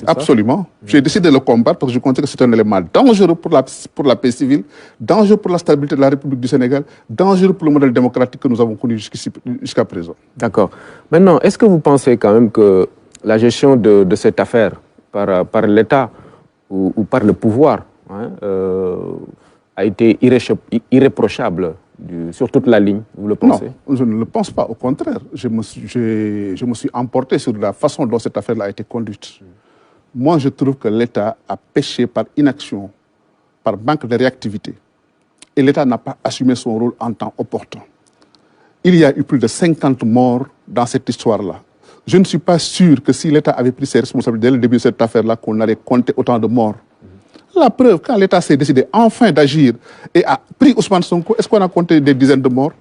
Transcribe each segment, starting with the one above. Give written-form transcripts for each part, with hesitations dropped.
c'est ça? Absolument. J'ai décidé de le combattre parce que je considère que c'est un élément dangereux pour la paix civile, dangereux pour la stabilité de la République du Sénégal, dangereux pour le modèle démocratique que nous avons connu jusqu'à présent. D'accord. Maintenant, est-ce que vous pensez quand même que la gestion de cette affaire par l'État ou par le pouvoir a été irréprochable sur toute la ligne, vous le pensez? Non, je ne le pense pas. Au contraire, je me suis emporté sur la façon dont cette affaire a été conduite. Moi, je trouve que l'État a péché par inaction, par manque de réactivité. Et l'État n'a pas assumé son rôle en temps opportun. Il y a eu plus de 50 morts dans cette histoire-là. Je ne suis pas sûr que si l'État avait pris ses responsabilités dès le début de cette affaire-là, qu'on allait compter autant de morts. La preuve, quand l'État s'est décidé enfin d'agir et a pris Ousmane Sonko, est-ce qu'on a compté des dizaines de morts?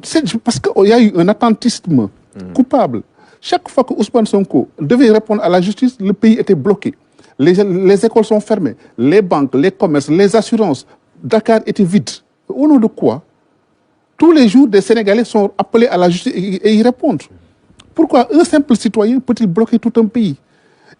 C'est parce qu'il y a eu un attentisme coupable. Chaque fois que Ousmane Sonko devait répondre à la justice, le pays était bloqué. Les écoles sont fermées, les banques, les commerces, les assurances. Dakar était vide. Au nom de quoi? Tous les jours, des Sénégalais sont appelés à la justice et y répondent. Pourquoi un simple citoyen peut-il bloquer tout un pays?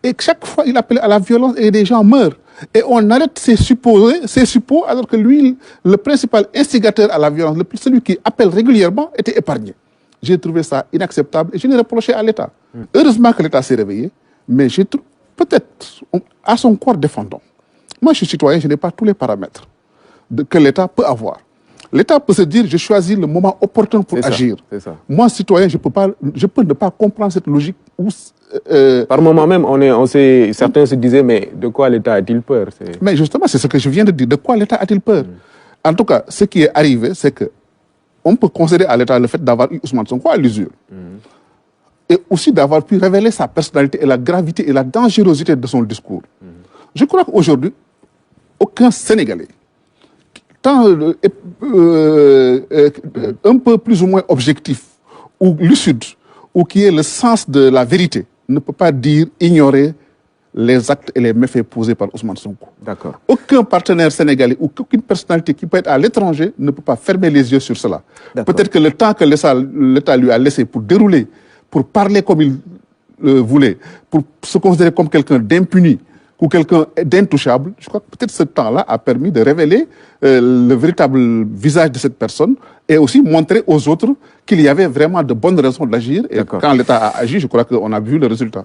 Et chaque fois, il appelle à la violence et des gens meurent. Et on arrête ces suppos alors que lui, le principal instigateur à la violence, celui qui appelle régulièrement, était épargné. J'ai trouvé ça inacceptable et je l'ai reproché à l'État. Heureusement que l'État s'est réveillé, mais peut-être à son corps défendant. Moi, je suis citoyen, je n'ai pas tous les paramètres que l'État peut avoir. L'État peut se dire, je choisis le moment opportun pour agir. Ça. Moi, citoyen, je peux ne pas comprendre cette logique où... Par moment même, certains se disaient, mais de quoi l'État a-t-il peur? Mais justement, c'est ce que je viens de dire. De quoi l'État a-t-il peur? En tout cas, ce qui est arrivé, c'est que on peut considérer à l'État le fait d'avoir eu Ousmane Sonko à l'usure. Et aussi d'avoir pu révéler sa personnalité et la gravité et la dangerosité de son discours. Je crois qu'aujourd'hui, aucun Sénégalais, un peu plus ou moins objectif ou lucide, ou qui ait le sens de la vérité, ne peut pas ignorer les actes et les méfaits posés par Ousmane Sonko. D'accord. Aucun partenaire sénégalais ou aucune personnalité qui peut être à l'étranger ne peut pas fermer les yeux sur cela. Peut-être que le temps que l'État lui a laissé pour dérouler, pour parler comme il voulait, pour se considérer comme quelqu'un d'impuni ou quelqu'un d'intouchable, je crois que peut-être ce temps-là a permis de révéler le véritable visage de cette personne et aussi montrer aux autres qu'il y avait vraiment de bonnes raisons d'agir. Et quand l'État a agi, je crois qu'on a vu le résultat.